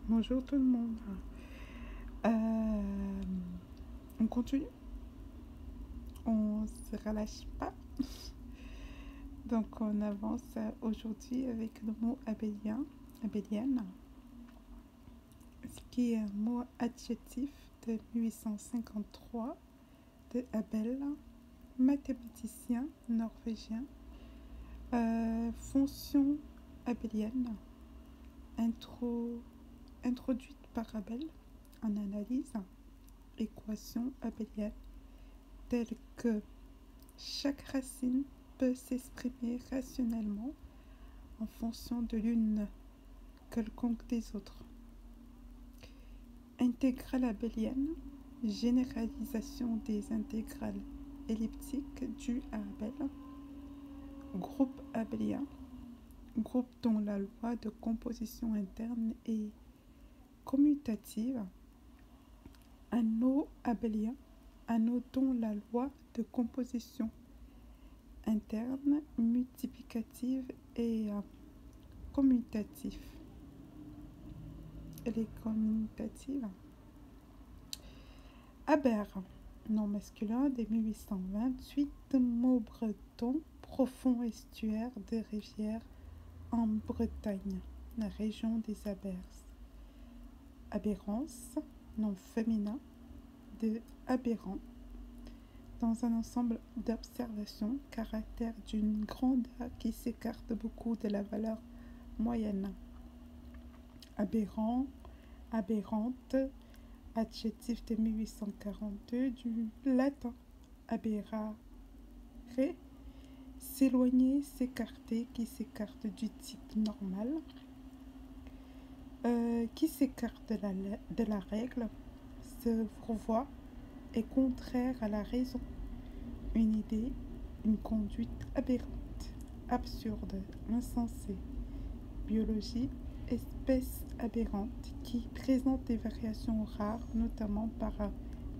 Bonjour tout le monde. On continue. On se relâche pas. Donc on avance aujourd'hui avec le mot abélien, abélienne, ce qui est un mot adjectif de 1853 de Abel, mathématicien norvégien. Fonction abélienne, introduite par Abel en analyse. Équation abélienne telle que chaque racine peut s'exprimer rationnellement en fonction de l'une quelconque des autres. Intégrale abélienne, généralisation des intégrales elliptiques dues à Abel. Groupe abélien, groupe dont la loi de composition interne est commutative. Anneau abélien, anneau dont la loi de composition interne, multiplicative et commutative. Elle est commutative. Aber, nom masculin de 1828, mot breton, profond estuaire de rivière en Bretagne, la région des Abers. Aberrance, nom féminin de aberrant, dans un ensemble d'observations, caractère d'une grandeur qui s'écarte beaucoup de la valeur moyenne. Aberrant, aberrante, adjectif de 1842 du latin aberrare, s'éloigner, s'écarter, qui s'écarte du type normal, qui s'écarte de la règle, se revoit, est contraire à la raison. Une idée, une conduite aberrante, absurde, insensée. Biologie, espèce aberrante qui présente des variations rares, notamment par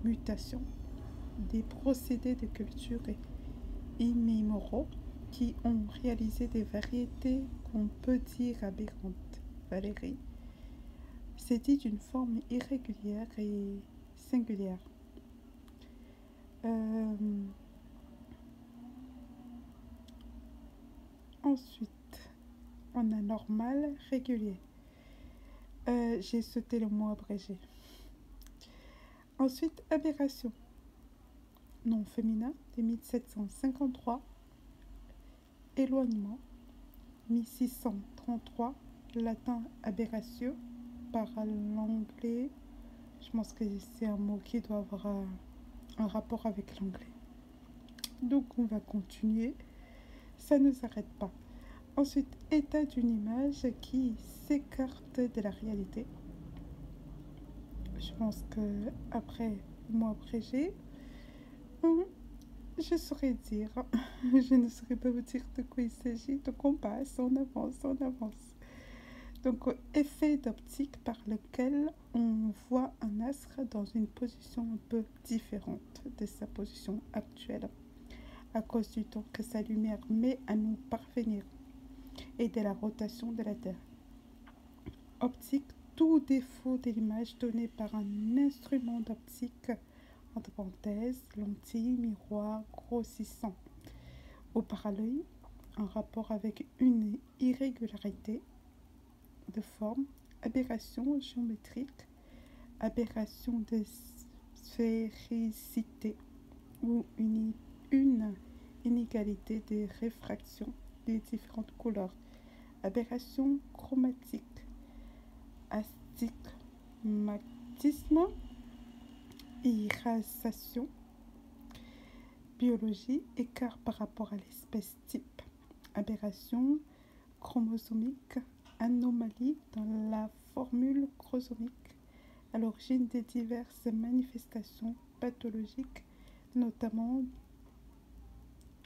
mutation. Des procédés de culture immémoraux qui ont réalisé des variétés qu'on peut dire aberrantes. Valérie, c'est dit d'une forme irrégulière et singulière. Ensuite, on a normal, régulier. J'ai sauté le mot abrégé. Ensuite, aberration. Nom féminin de 1753. Éloignement. 1633. Latin aberratio. Par l'anglais. Je pense que c'est un mot qui doit avoir un rapport avec l'anglais. Donc on va continuer. Ça ne s'arrête pas. Ensuite, état d'une image qui s'écarte de la réalité. Je pense que après le mot abrégé, je saurais dire. Je ne saurais pas vous dire de quoi il s'agit. Donc on passe, on avance, on avance. Donc effet d'optique par lequel on voit un astre dans une position un peu différente de sa position actuelle, à cause du temps que sa lumière met à nous parvenir et de la rotation de la Terre. Optique, tout défaut de l'image donnée par un instrument d'optique, entre parenthèses, lentille, miroir, grossissant, ou par l'œil, en rapport avec une irrégularité de forme, aberration géométrique, aberration de sphéricité ou une inégalité de réfraction des différentes couleurs, aberration chromatique, astigmatisme, irradiation. Biologie, écart par rapport à l'espèce type, aberration chromosomique, anomalie dans la formule chromosomique, à l'origine des diverses manifestations pathologiques, notamment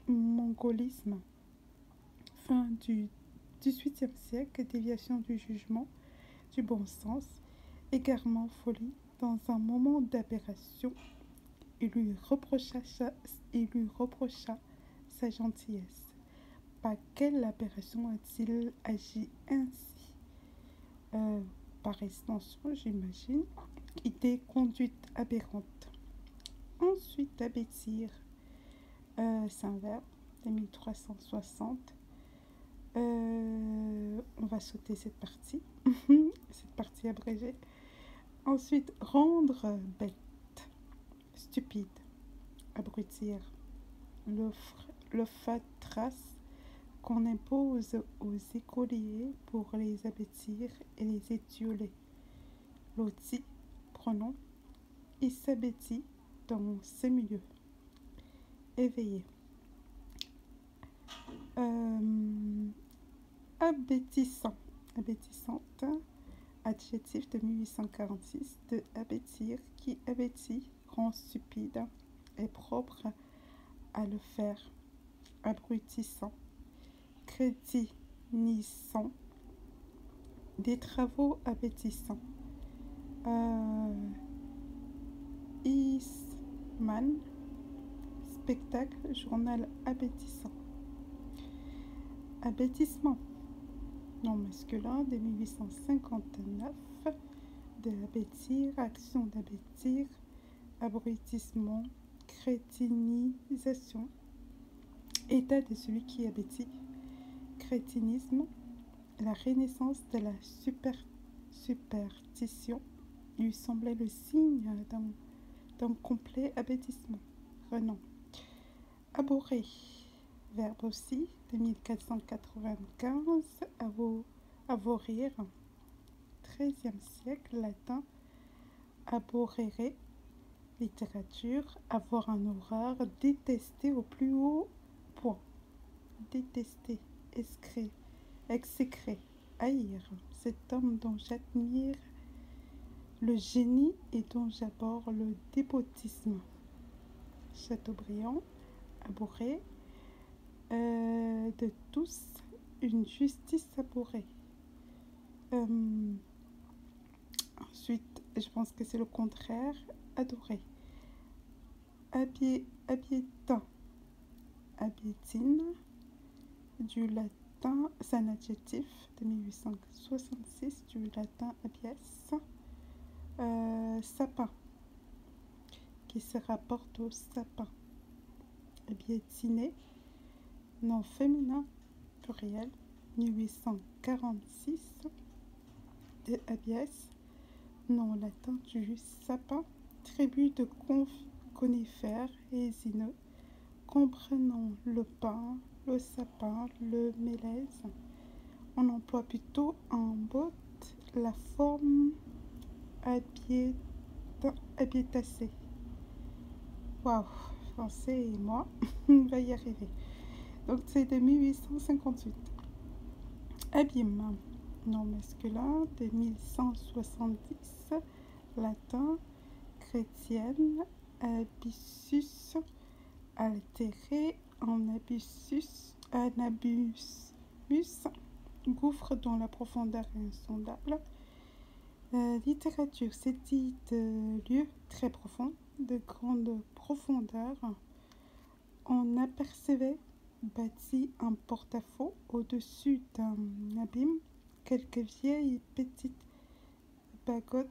mongolisme. Fin du XVIIIe siècle, déviation du jugement, du bon sens, égarement, folie, dans un moment d'aberration. Il lui reprocha sa gentillesse. Par quelle aberration a-t-il agi ainsi? Par par extension, j'imagine, idée conduite aberrante. Ensuite, abêtir, c'est un verbe de 1360. On va sauter cette partie, cette partie abrégée. Ensuite, rendre bête, stupide, abrutir, le fatras qu'on impose aux écoliers pour les abêtir et les étioler. Loti, pronom, il s'abêtit dans ces milieux. Éveillé. Abêtissant, abêtissante, adjectif de 1846, de abêtir, qui abêtit, rend stupide, est propre à le faire. Abrutissant, crétinissant, des travaux abêtissants. Isman, spectacle, journal abêtissant. Abêtissement, nom masculin de 1859, de abêtir, action d'abêtir, abrutissement, crétinisation, état de celui qui abêtit, crétinisme, la renaissance de la superstition lui semblait le signe d'un complet abêtissement. Renom. Abhorrer, verbe aussi de 1495, abhorrir, 13e siècle, latin, abhorrere, littérature, avoir un horreur, détester au plus haut point, détester, exécrer, haïr, cet homme dont j'admire le génie et dont j'abhorre le despotisme. Chateaubriand, abhorrer, de tous, une justice abhorrée. Ensuite, je pense que c'est le contraire, adorer. Abiétin, abiétine, du latin, c'est un adjectif de 1866, du latin abies, sapin, qui se rapporte au sapin. Abiétiner, nom féminin, pluriel, 1846, de abies, nom latin du sapin, tribu de conifères et résineux, comprenant le pin, le sapin, le mélèze. On emploie plutôt en botte la forme abiétacée. Waouh, français et moi, on va y arriver. Donc c'est de 1858. Abîme, nom masculin de 1170, latin, chrétienne, abyssus, altéré, en abyssus, anabus, gouffre dont la profondeur est insondable. Littérature, c'est dit de lieux très profonds, de grande profondeur. On apercevait bâti un porte-à-faux au-dessus d'un abîme, quelques vieilles petites bagottes,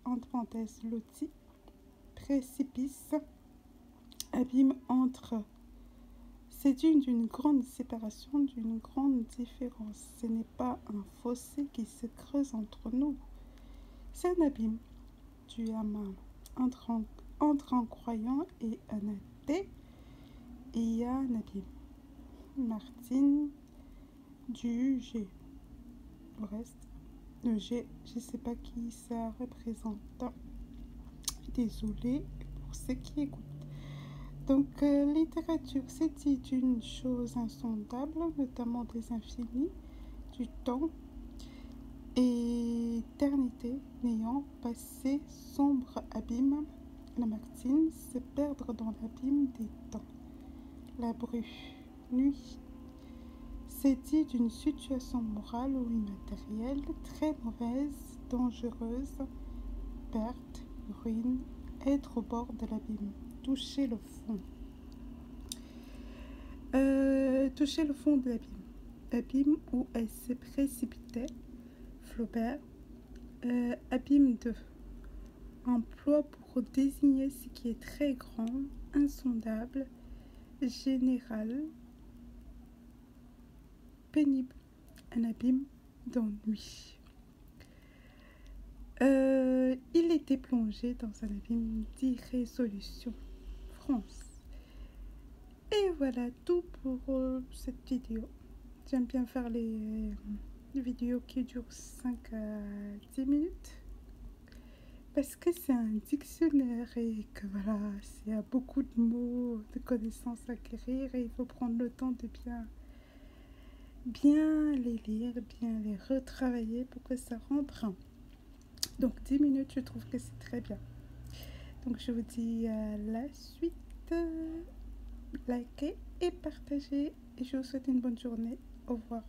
entre parenthèses loties, précipice, abîme entre. C'est d'une grande séparation, d'une grande différence. Ce n'est pas un fossé qui se creuse entre nous. C'est un abîme dû à entre un croyant et un athée. Il y a un abîme. Martine du G. Le reste, le G, je ne sais pas qui ça représente. Désolée pour ceux qui écoutent. Donc, littérature, c'est dit d'une chose insondable, notamment des infinis, du temps et éternité, n'ayant passé sombre abîme. Lamartine, se perdre dans l'abîme des temps. La bru, nuit, c'est dit d'une situation morale ou immatérielle très mauvaise, dangereuse, perte, ruine, être au bord de l'abîme. Toucher le fond. Toucher le fond de l'abîme. Abîme où elle se précipitait. Flaubert, Abîme 2. Emploi pour désigner ce qui est très grand, insondable, général, pénible. Un abîme d'ennui. Il était plongé dans un abîme d'irrésolution. France. Et voilà tout pour cette vidéo. J'aime bien faire les vidéos qui durent 5 à 10 minutes. Parce que c'est un dictionnaire et que voilà, il y a beaucoup de mots, de connaissances à acquérir et il faut prendre le temps de bien les lire, bien les retravailler pour que ça rentre. Donc 10 minutes, je trouve que c'est très bien. Donc je vous dis à la suite. Likez et partagez. Et je vous souhaite une bonne journée. Au revoir.